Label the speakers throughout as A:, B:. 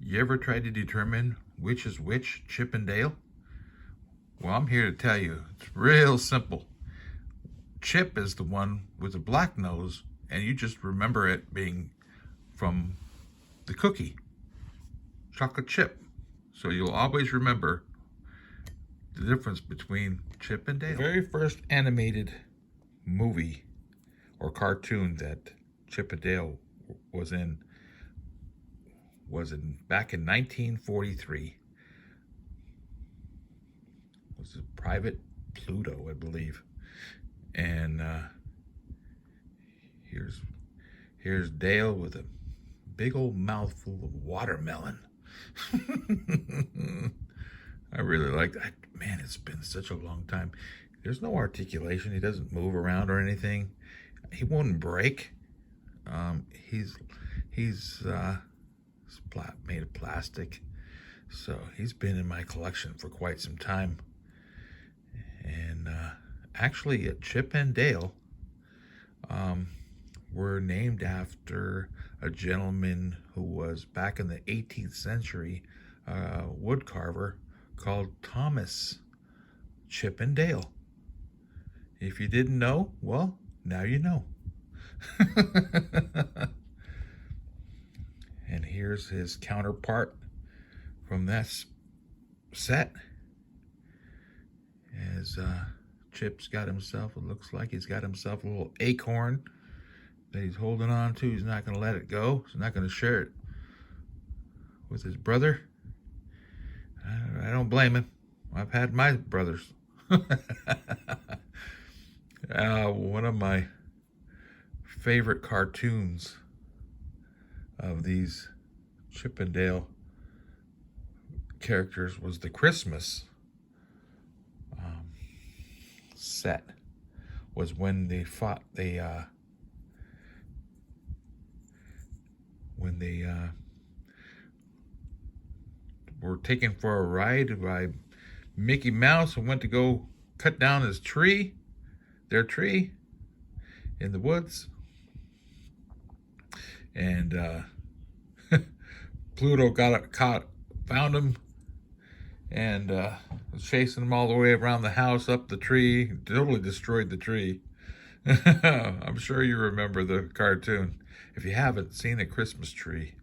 A: You ever tried to determine which is which, Chip and Dale? Well, I'm here to tell you, it's real simple. Chip is the one with the black nose, and you just remember it being from the cookie, chocolate chip. So you'll always remember the difference between Chip and Dale. The very first animated movie or cartoon that Chip and Dale was in back in 1943. It was a Private Pluto, I believe. And here's Dale with a big old mouthful of watermelon. I really like that. Man, it's been such a long time. There's no articulation. He doesn't move around or anything. He won't break. He's made of plastic, so he's been in my collection for quite some time. And actually, Chip and Dale were named after a gentleman who was back in the 18th century wood carver called Thomas Chip and Dale. If you didn't know, well, now you know. And here's his counterpart from that set. As Chip's got himself, it looks like he's got himself a little acorn that he's holding on to. He's not going to let it go. He's not going to share it with his brother. I don't blame him. I've had my brothers. One of my favorite cartoons of these Chip and Dale characters was the Christmas set. Was when they fought. When they were taken for a ride by Mickey Mouse and went to go cut down his tree, their tree, in the woods. And Pluto found him, and was chasing him all the way around the house, up the tree, totally destroyed the tree. I'm sure you remember the cartoon. If you haven't seen A Christmas Tree,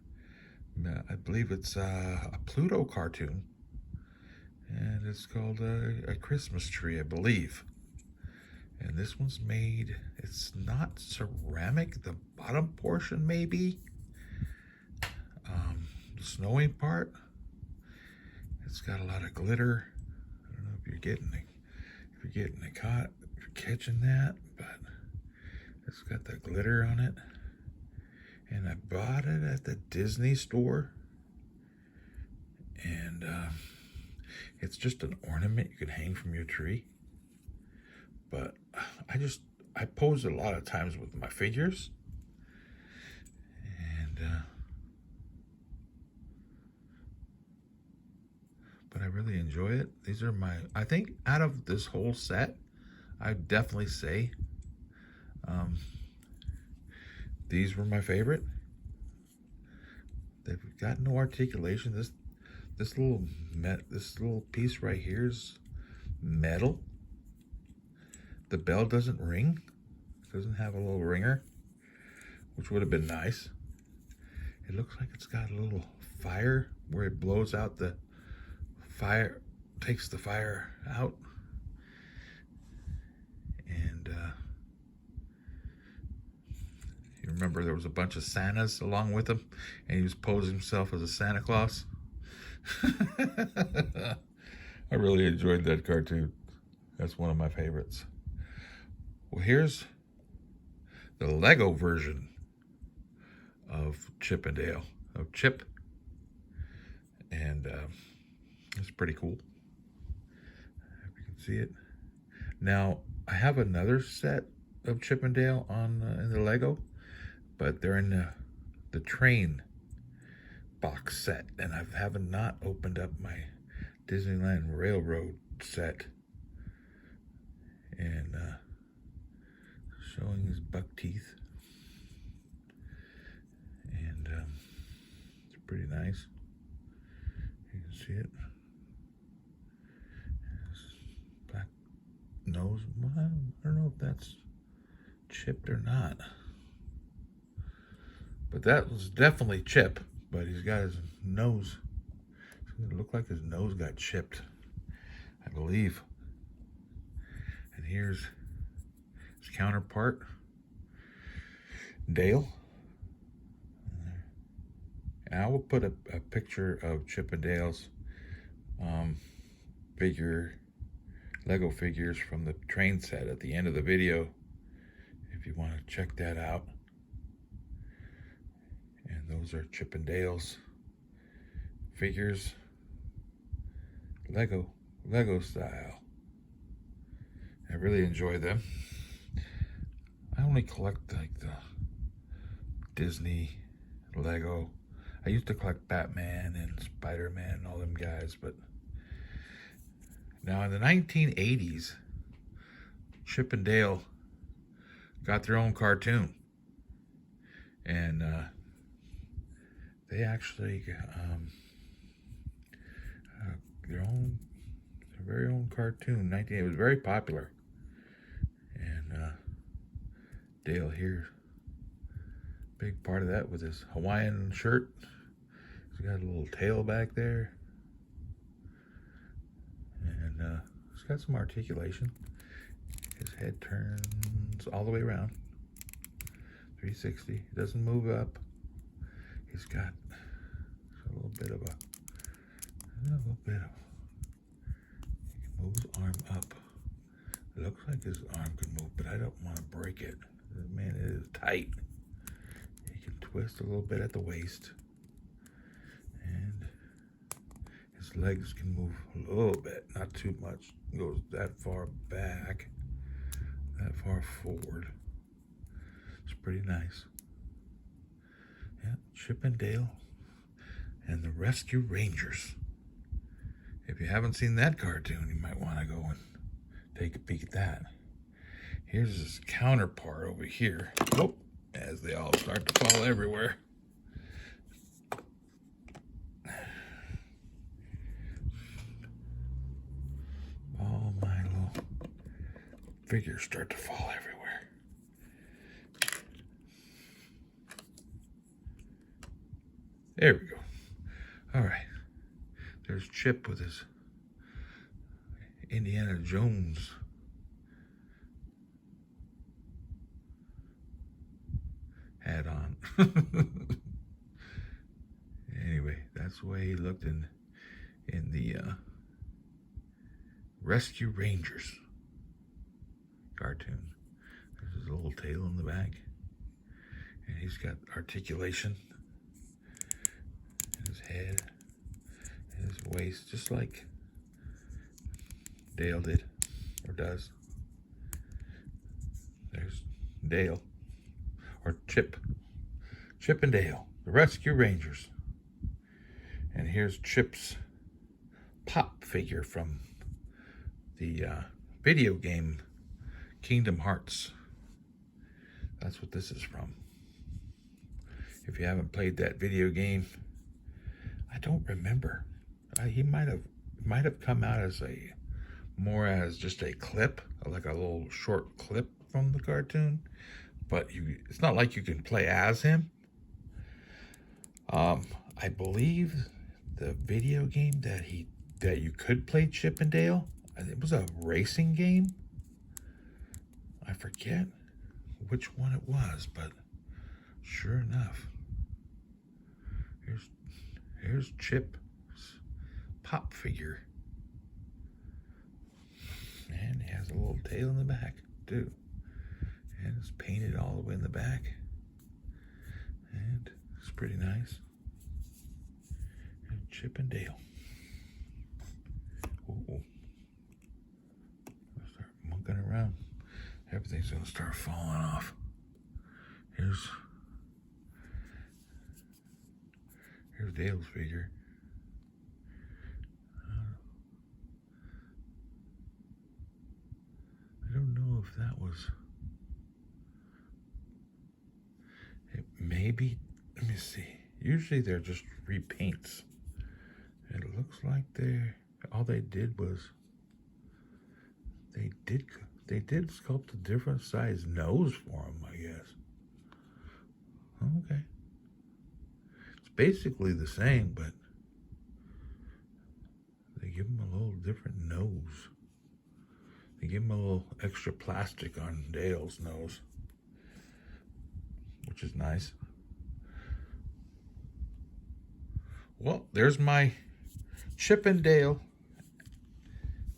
A: I believe it's a Pluto cartoon, and it's called A Christmas Tree, I believe. And this one's made, it's not ceramic, the bottom portion maybe. The snowing part, it's got a lot of glitter. I don't know if you're getting catching that, but it's got the glitter on it. And I bought it at the Disney store. And it's just an ornament you can hang from your tree. But I pose it a lot of times with my figures. And but I really enjoy it. These are I think out of this whole set, I'd definitely say these were my favorite. They've got no articulation. This little piece right here is metal. The bell doesn't ring. It doesn't have a little ringer, which would have been nice. It looks like it's got a little fire where it blows out the fire, takes the fire out. And you remember there was a bunch of Santas along with him, and he was posing himself as a Santa Claus. I really enjoyed that cartoon. That's one of my favorites. Well, here's the Lego version of Chip and Dale, of Chip. And it's pretty cool. If you can see it. Now, I have another set of Chip and Dale in the Lego, but they're in the train box set, and I haven't not opened up my Disneyland Railroad set. And showing his buck teeth. And it's pretty nice. See it? Black nose. Well, I don't know if that's chipped or not. But that was definitely Chip. But he's got his nose. It looked like his nose got chipped, I believe. And here's his counterpart, Dale. And I will put a picture of Chip and Dale's Lego figures from the train set at the end of the video if you want to check that out. And those are Chip and Dale's figures, Lego style. I really enjoy them. I only collect like the Disney Lego. I used to collect Batman and Spider-Man and all them guys, but now in the 1980s, Chip and Dale got their own cartoon. And they actually their very own cartoon. It was very popular. And Dale here, big part of that with his Hawaiian shirt. He's got a little tail back there. And he's got some articulation. His head turns all the way around. 360. He doesn't move up. He's got a little bit of he can move his arm up. It looks like his arm can move, but I don't want to break it. Man, it is tight. He can twist a little bit at the waist. And his legs can move a little bit, not too much. It goes that far back, that far forward. It's pretty nice. Yeah, Chip and Dale and the Rescue Rangers. If you haven't seen that cartoon, you might want to go and take a peek at that. Here's his counterpart over here. Oh, as they all start to fall everywhere. All my little figures start to fall everywhere. There we go. All right. There's Chip with his Indiana Jones hat on. Anyway, that's the way he looked in the Rescue Rangers cartoon. There's his little tail in the back. And he's got articulation in his head, in his waist, just like Dale did, or does. There's Dale, or Chip. Chip and Dale, the Rescue Rangers. And here's Chip's pop figure from the video game Kingdom Hearts. That's what this is from. If you haven't played that video game, I don't remember. He might have come out as just a clip, like a little short clip from the cartoon. But it's not like you can play as him. I believe the video game that you could play Chip and Dale, it was a racing game. I forget which one it was, but sure enough, here's Chip's pop figure. And he has a little tail in the back, too. And it's painted all the way in the back. And it's pretty nice. And Chip and Dale. I'll start monkeying around. Everything's going to start falling off. Here's Dale's figure. I don't know if that was... Maybe, let me see. Usually they're just repaints. It looks like all they did was they did sculpt a different size nose for him, I guess. Okay. It's basically the same, but they give him a little different nose. They give him a little extra plastic on Dale's nose, which is nice. Well, there's my Chip and Dale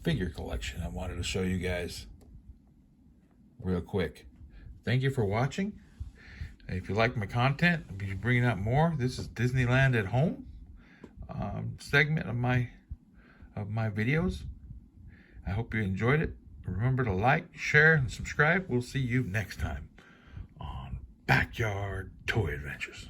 A: figure collection I wanted to show you guys real quick. Thank you for watching. If you like my content, I'll be bringing out more. This is Disneyland at Home segment of my videos. I hope you enjoyed it. Remember to like, share, and subscribe. We'll see you next time on Backyard Toy Adventures.